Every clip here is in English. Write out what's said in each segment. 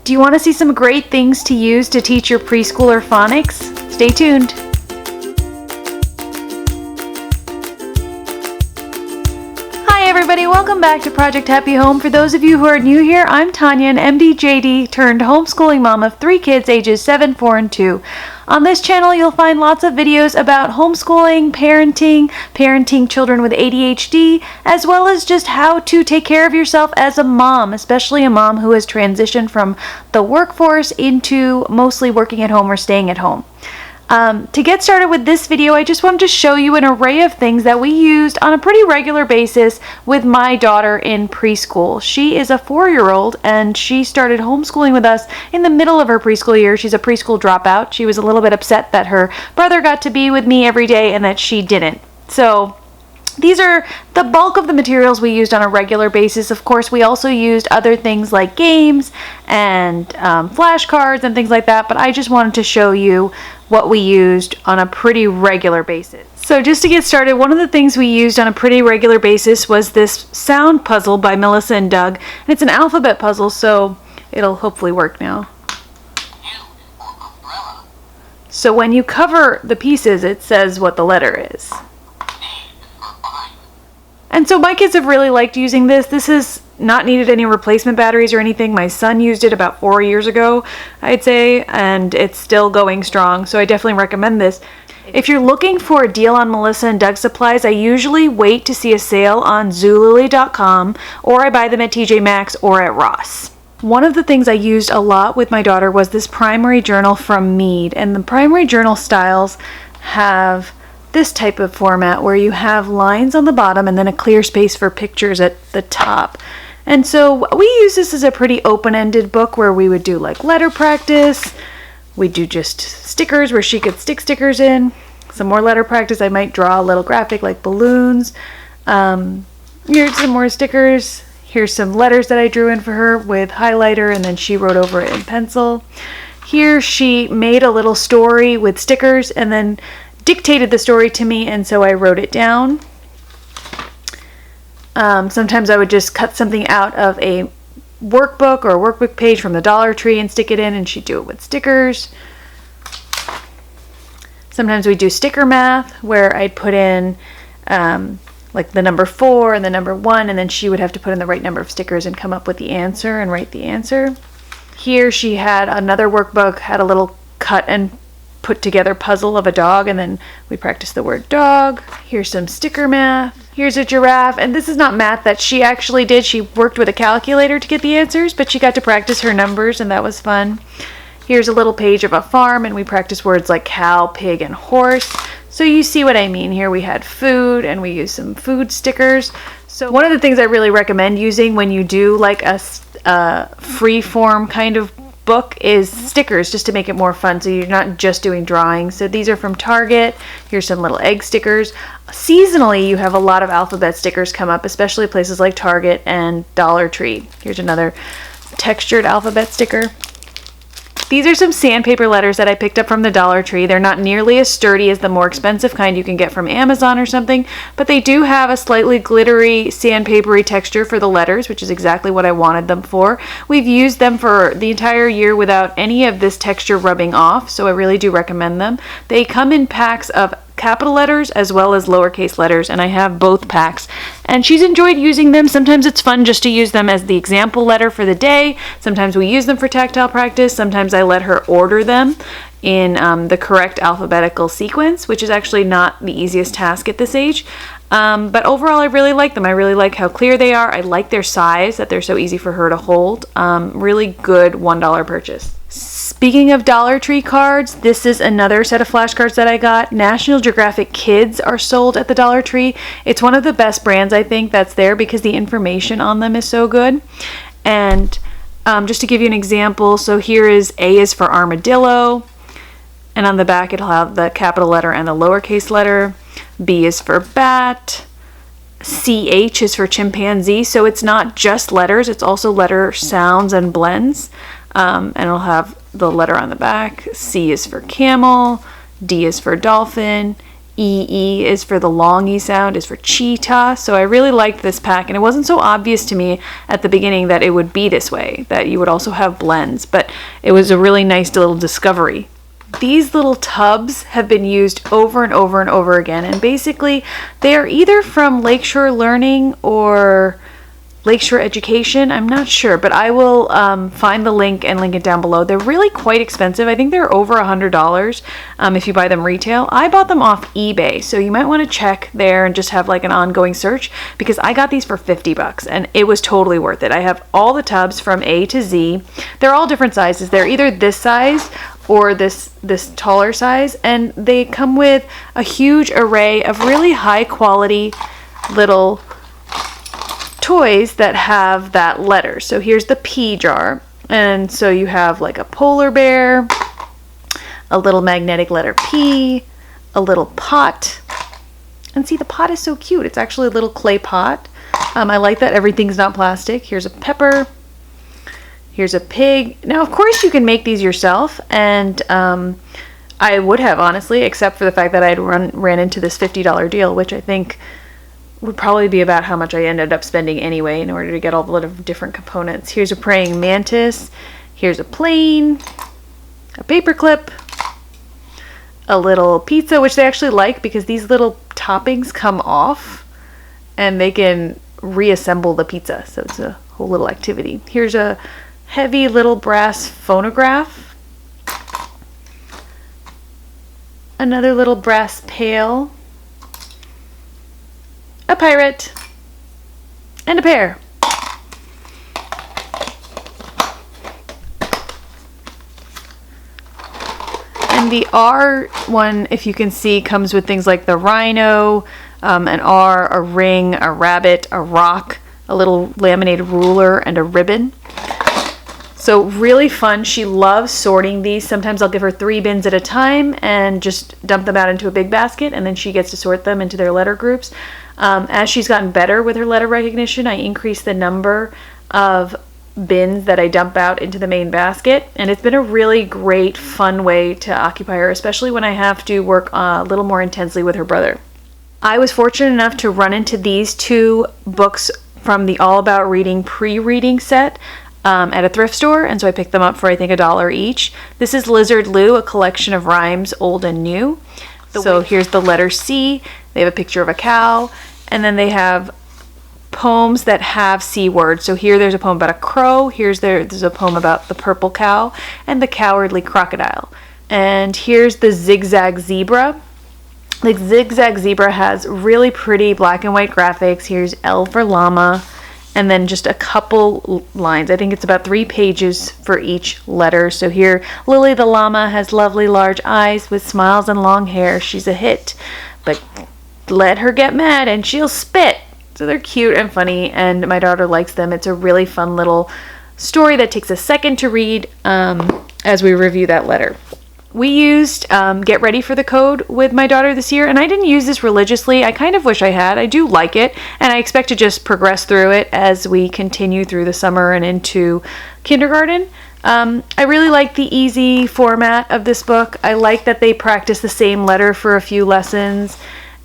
Do you want to see some great things to use to teach your preschooler phonics? Stay tuned. Hi everybody, welcome back to Project Happy Home. For those of you who are new here, I'm Tanya, an MD-JD turned homeschooling mom of 3 kids ages 7, 4, and 2. On this channel, you'll find lots of videos about homeschooling, parenting children with ADHD, as well as just how to take care of yourself as a mom, especially a mom who has transitioned from the workforce into mostly working at home or staying at home. To get started with this video, I just wanted to show you an array of things that we used on a pretty regular basis with my daughter in preschool. She is a 4-year-old and she started homeschooling with us in the middle of her preschool year. She's a preschool dropout. She was a little bit upset that her brother got to be with me every day and that she didn't. So these are the bulk of the materials we used on a regular basis. Of course, we also used other things like games and flashcards and things like that, but I just wanted to show you what we used on a pretty regular basis. So just to get started, one of the things we used on a pretty regular basis was this sound puzzle by Melissa and Doug. And it's an alphabet puzzle, so it'll hopefully work now. So when you cover the pieces, it says what the letter is. And so my kids have really liked using this. This has not needed any replacement batteries or anything. My son used it about 4 years ago, I'd say, and it's still going strong, so I definitely recommend this. If you're looking for a deal on Melissa and Doug supplies, I usually wait to see a sale on Zulily.com, or I buy them at TJ Maxx or at Ross. One of the things I used a lot with my daughter was this primary journal from Mead, and the primary journal styles have this type of format where you have lines on the bottom and then a clear space for pictures at the top. And so we use this as a pretty open-ended book where we would do like letter practice. We'd do just stickers where she could stick stickers in. Some more letter practice. I might draw a little graphic like balloons. Here's some more stickers. Here's some letters that I drew in for her with highlighter and then she wrote over it in pencil. Here she made a little story with stickers and then dictated the story to me, and so I wrote it down. Sometimes I would just cut something out of a workbook or a workbook page from the Dollar Tree and stick it in, and she'd do it with stickers. Sometimes we do sticker math, where I'd put in like the number 4 and the number 1, and then she would have to put in the right number of stickers and come up with the answer and write the answer. Here she had another workbook, had a little cut and put together puzzle of a dog, and then we practiced the word dog. Here's some sticker math. Here's a giraffe, and this is not math that she actually did. She worked with a calculator to get the answers, but she got to practice her numbers, and that was fun. Here's a little page of a farm, and we practiced words like cow, pig, and horse. So you see what I mean here. We had food, and we used some food stickers. So one of the things I really recommend using when you do like a free form kind of book is stickers, just to make it more fun, so you're not just doing drawings. So these are from Target. Here's some little egg stickers. Seasonally, you have a lot of alphabet stickers come up, especially places like Target and Dollar Tree. Here's another textured alphabet sticker. These are some sandpaper letters that I picked up from the Dollar Tree. They're not nearly as sturdy as the more expensive kind you can get from Amazon or something, but they do have a slightly glittery, sandpapery texture for the letters, which is exactly what I wanted them for. We've used them for the entire year without any of this texture rubbing off, so I really do recommend them. They come in packs of capital letters as well as lowercase letters, and I have both packs, and she's enjoyed using them. Sometimes it's fun just to use them as the example letter for the day. Sometimes we use them for tactile practice. Sometimes I let her order them in the correct alphabetical sequence, which is actually not the easiest task at this age. But overall, I really like them. I really like how clear they are. I like their size, that they're so easy for her to hold. Really good $1 purchase. Speaking of Dollar Tree cards, this is another set of flashcards that I got. National Geographic Kids are sold at the Dollar Tree. It's one of the best brands, I think, that's there because the information on them is so good. And just to give you an example, so here is A is for armadillo, and on the back it'll have the capital letter and the lowercase letter. B is for bat. CH is for chimpanzee, so it's not just letters, it's also letter sounds and blends. And it'll have the letter on the back. C is for camel. D is for dolphin. E is for the long E sound, is for cheetah. So I really liked this pack, and it wasn't so obvious to me at the beginning that it would be this way, that you would also have blends, but it was a really nice little discovery. These little tubs have been used over and over and over again, and basically they are either from Lakeshore Learning or Lakeshore Education. I'm not sure, but I will find the link and link it down below. They're really quite expensive. I think they're over $100 if you buy them retail. I bought them off eBay, so you might want to check there and just have like an ongoing search, because I got these for 50 bucks and it was totally worth it. I have all the tubs from A to Z. They're all different sizes. They're either this size or this taller size, and they come with a huge array of really high quality little toys that have that letter. So here's the P jar, and so you have like a polar bear, a little magnetic letter P, a little pot, and see, the pot is so cute. It's actually a little clay pot. I like that everything's not plastic. Here's a pepper. Here's a pig. Now, of course, you can make these yourself, and I would have, honestly, except for the fact that I had ran into this $50 deal, which I think would probably be about how much I ended up spending anyway in order to get all the little different components. Here's a praying mantis. Here's a plane, a paper clip, a little pizza, which they actually like because these little toppings come off and they can reassemble the pizza. So it's a whole little activity. Here's a heavy little brass phonograph, another little brass pail, a pirate, and a pear. And the R one, if you can see, comes with things like the rhino, an R, a ring, a rabbit, a rock, a little laminated ruler, and a ribbon. So really fun. She loves sorting these. Sometimes I'll give her 3 bins at a time and just dump them out into a big basket, and then she gets to sort them into their letter groups. As she's gotten better with her letter recognition, I increased the number of bins that I dump out into the main basket, and it's been a really great, fun way to occupy her, especially when I have to work a little more intensely with her brother. I was fortunate enough to run into these 2 books from the All About Reading pre-reading set at a thrift store, and so I picked them up for I think $1 each. This is Lizard Lou, a collection of rhymes, old and new. So here's the letter C. They have a picture of a cow, and then they have poems that have C words. So here there's a poem about a crow, there's a poem about the purple cow and the cowardly crocodile. And here's the zigzag zebra. The zigzag zebra has really pretty black and white graphics. Here's L for llama, and then just a couple lines. I think it's about 3 pages for each letter. So here, Lily the llama has lovely large eyes with smiles and long hair. She's a hit, but let her get mad and she'll spit. So they're cute and funny, and my daughter likes them. It's a really fun little story that takes a second to read as we review that letter. We used Get Ready for the Code with my daughter this year, and I didn't use this religiously. I kind of wish I had. I do like it, and I expect to just progress through it as we continue through the summer and into kindergarten. I really like the easy format of this book. I like that they practice the same letter for a few lessons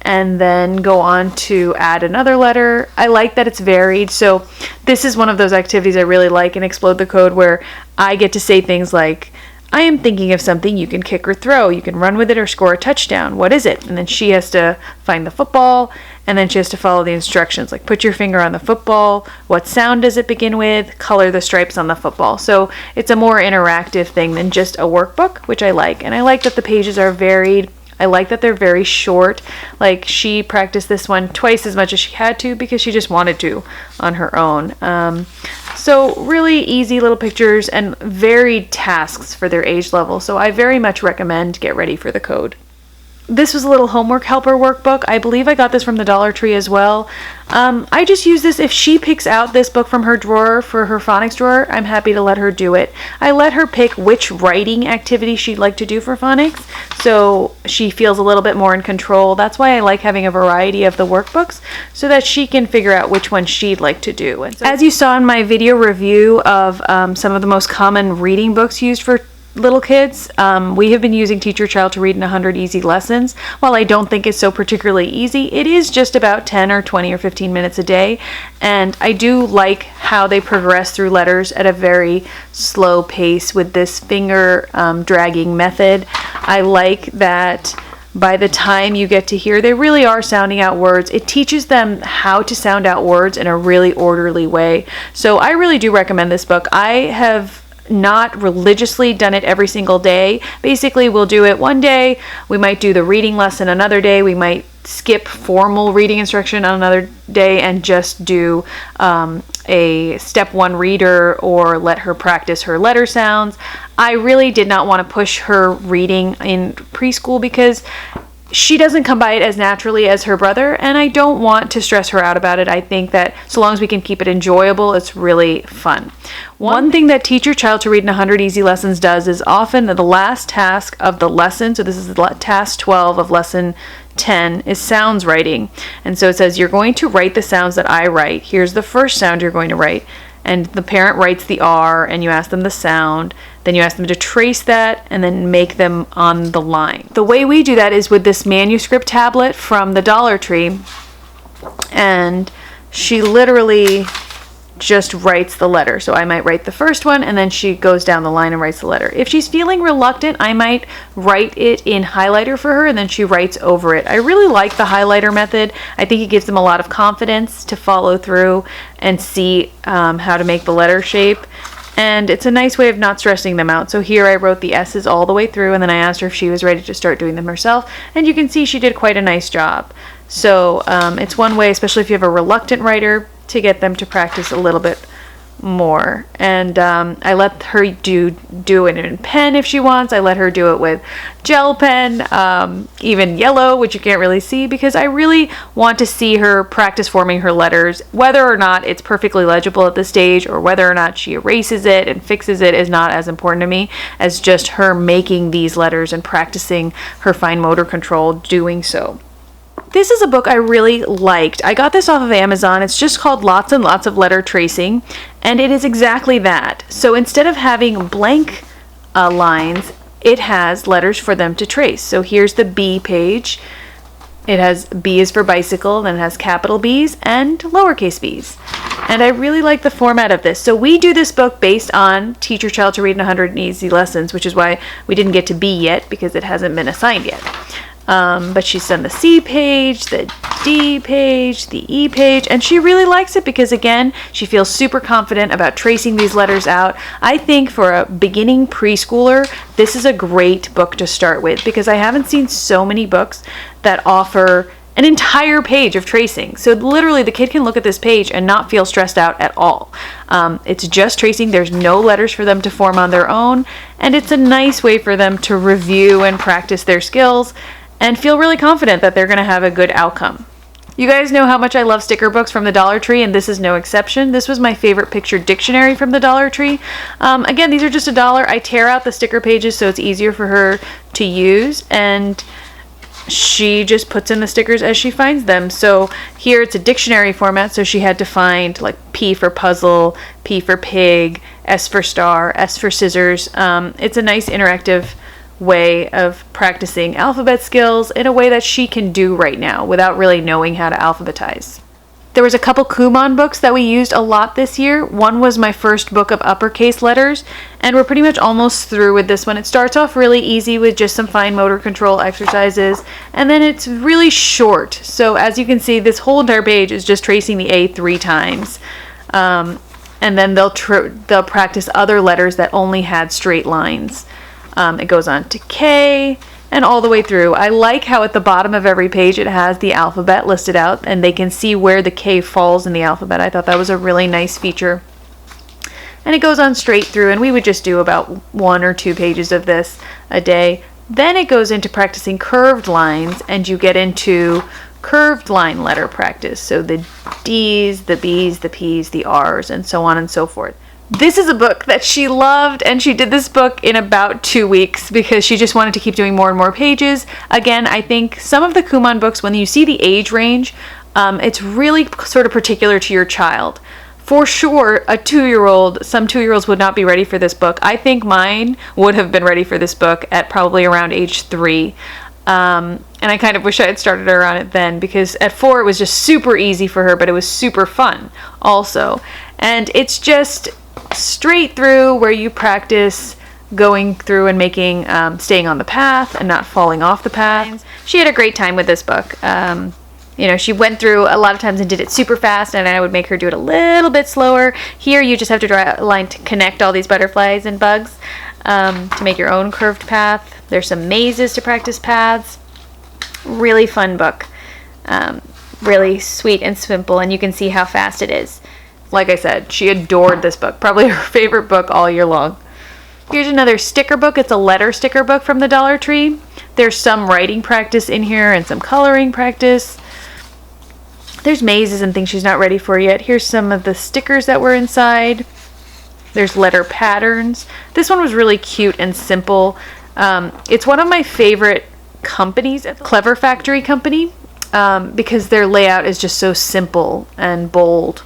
and then go on to add another letter. I like that it's varied. So this is one of those activities I really like in Explode the Code, where I get to say things like, I am thinking of something you can kick or throw. You can run with it or score a touchdown. What is it? And then she has to find the football, and then she has to follow the instructions, like put your finger on the football. What sound does it begin with? Color the stripes on the football. So it's a more interactive thing than just a workbook, which I like. And I like that the pages are varied. I like that they're very short. Like, she practiced this one twice as much as she had to because she just wanted to on her own. So really easy little pictures and varied tasks for their age level. So I very much recommend Get Ready for the Code. This was a little homework helper workbook. I believe I got this from the Dollar Tree as well. I just use this if she picks out this book from her drawer for her phonics drawer. I'm happy to let her do it. I let her pick which writing activity she'd like to do for phonics, so she feels a little bit more in control. That's why I like having a variety of the workbooks, so that she can figure out which one she'd like to do. And so, as you saw in my video review of some of the most common reading books used for little kids. We have been using Teach Your Child to Read in 100 Easy Lessons. While I don't think it's so particularly easy, it is just about 10 or 20 or 15 minutes a day. And I do like how they progress through letters at a very slow pace with this finger dragging method. I like that by the time you get to here, they really are sounding out words. It teaches them how to sound out words in a really orderly way. So I really do recommend this book. I have not religiously done it every single day. Basically, we'll do it one day. We might do the reading lesson another day. We might skip formal reading instruction on another day and just do a step 1 reader or let her practice her letter sounds. I really did not want to push her reading in preschool because she doesn't come by it as naturally as her brother, and I don't want to stress her out about it. I think that so long as we can keep it enjoyable, it's really fun. One thing that Teach Your Child to Read in 100 Easy Lessons does is often the last task of the lesson, so this is task 12 of lesson 10, is sounds writing. And so it says you're going to write the sounds that I write. Here's the first sound you're going to write. And the parent writes the R, and you ask them the sound. Then you ask them to trace that and then make them on the line. The way we do that is with this manuscript tablet from the Dollar Tree. And she literally just writes the letter. So I might write the first one, and then she goes down the line and writes the letter. If she's feeling reluctant, I might write it in highlighter for her, and then she writes over it. I really like the highlighter method. I think it gives them a lot of confidence to follow through and see how to make the letter shape. And it's a nice way of not stressing them out. So here I wrote the S's all the way through, and then I asked her if she was ready to start doing them herself. And you can see she did quite a nice job. So it's one way, especially if you have a reluctant writer, to get them to practice a little bit more. And I let her do it in pen if she wants. I let her do it with gel pen, even yellow, which you can't really see, because I really want to see her practice forming her letters. Whether or not it's perfectly legible at this stage or whether or not she erases it and fixes it is not as important to me as just her making these letters and practicing her fine motor control doing so. This is a book I really liked. I got this off of Amazon. It's just called Lots and Lots of Letter Tracing, and it is exactly that. So instead of having blank lines, it has letters for them to trace. So here's the B page. It has B is for bicycle, then it has capital B's and lowercase b's. And I really like the format of this. So we do this book based on Teach Your Child to Read in 100 Easy Lessons, which is why we didn't get to B yet, because it hasn't been assigned yet. But she's done the C page, the D page, the E page, and she really likes it because, again, she feels super confident about tracing these letters out. I think for a beginning preschooler, this is a great book to start with because I haven't seen so many books that offer an entire page of tracing. So literally the kid can look at this page and not feel stressed out at all. It's just tracing. There's no letters for them to form on their own, and it's a nice way for them to review and practice their skills and feel really confident that they're going to have a good outcome. You guys know how much I love sticker books from the Dollar Tree, and this is no exception. This was my favorite picture dictionary from the Dollar Tree. Again, these are just $1. I tear out the sticker pages so it's easier for her to use, and she just puts in the stickers as she finds them. So here it's a dictionary format, so she had to find like P for puzzle, P for pig, S for star, S for scissors. It's a nice interactive way of practicing alphabet skills in a way that she can do right now without really knowing how to alphabetize. There was a couple Kumon books that we used a lot this year. One was my first book of Uppercase Letters, and we're pretty much almost through with this one. It starts off really easy with just some fine motor control exercises, and then it's really short. So as you can see, this whole entire page is just tracing the A 3 times. And then they'll practice other letters that only had straight lines. It goes on to K and all the way through. I like how at the bottom of every page it has the alphabet listed out and they can see where the K falls in the alphabet. I thought that was a really nice feature. And it goes on straight through, and we would just do about 1 or 2 pages of this a day. Then it goes into practicing curved lines, and you get into curved line letter practice. So the D's, the B's, the P's, the R's, and so on and so forth. This is a book that she loved, and she did this book in about 2 weeks because she just wanted to keep doing more and more pages. Again, I think some of the Kumon books, when you see the age range, it's really sort of particular to your child. For sure, some 2-year-olds would not be ready for this book. I think mine would have been ready for this book at probably around age 3. And I kind of wish I had started her on it then, because at 4 it was just super easy for her, but it was super fun also. And it's just straight through where you practice going through and making, staying on the path and not falling off the path. She had a great time with this book. You know, she went through a lot of times and did it super fast, and I would make her do it a little bit slower. Here you just have to draw a line to connect all these butterflies and bugs to make your own curved path. There's some mazes to practice paths. Really fun book. Really sweet and simple, and you can see how fast it is. Like I said, she adored this book. Probably her favorite book all year long. Here's another sticker book. It's a letter sticker book from the Dollar Tree. There's some writing practice in here and some coloring practice. There's mazes and things she's not ready for yet. Here's some of the stickers that were inside. There's letter patterns. This one was really cute and simple. It's one of my favorite companies, Clever Factory Company, because their layout is just so simple and bold.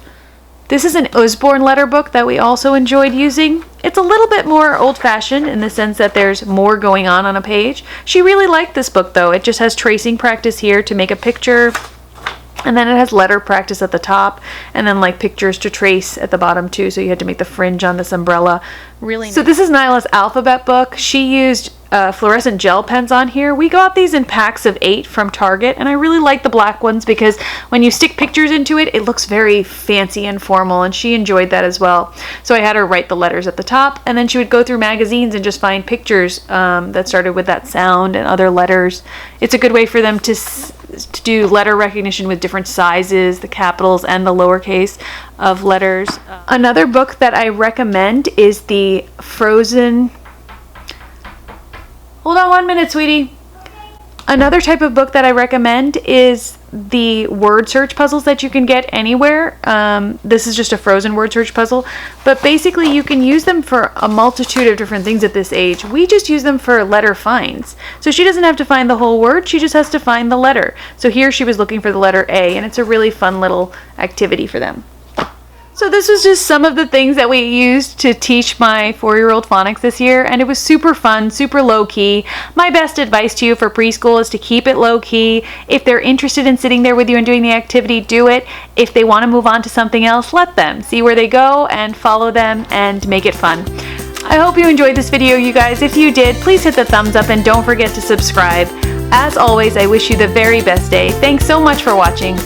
This is an Usborne letter book that we also enjoyed using. It's a little bit more old-fashioned in the sense that there's more going on a page. She really liked this book though. It just has tracing practice here to make a picture. And then it has letter practice at the top, and then like pictures to trace at the bottom too, so you had to make the fringe on this umbrella. Really nice. So this is Nyla's alphabet book. She used fluorescent gel pens on here. We got these in packs of 8 from Target, and I really like the black ones because when you stick pictures into it, it looks very fancy and formal, and she enjoyed that as well. So I had her write the letters at the top, and then she would go through magazines and just find pictures that started with that sound and other letters. It's a good way for them to do letter recognition with different sizes, the capitals and the lowercase of letters. Another book that I recommend is the Frozen... Hold on 1 minute, sweetie. Another type of book that I recommend is the word search puzzles that you can get anywhere. This is just a Frozen word search puzzle, but basically you can use them for a multitude of different things at this age. We just use them for letter finds. So she doesn't have to find the whole word, she just has to find the letter. So here she was looking for the letter A, and it's a really fun little activity for them. So this was just some of the things that we used to teach my 4-year-old phonics this year, and it was super fun, super low-key. My best advice to you for preschool is to keep it low-key. If they're interested in sitting there with you and doing the activity, do it. If they want to move on to something else, let them. See where they go and follow them and make it fun. I hope you enjoyed this video, you guys. If you did, please hit the thumbs up and don't forget to subscribe. As always, I wish you the very best day. Thanks so much for watching.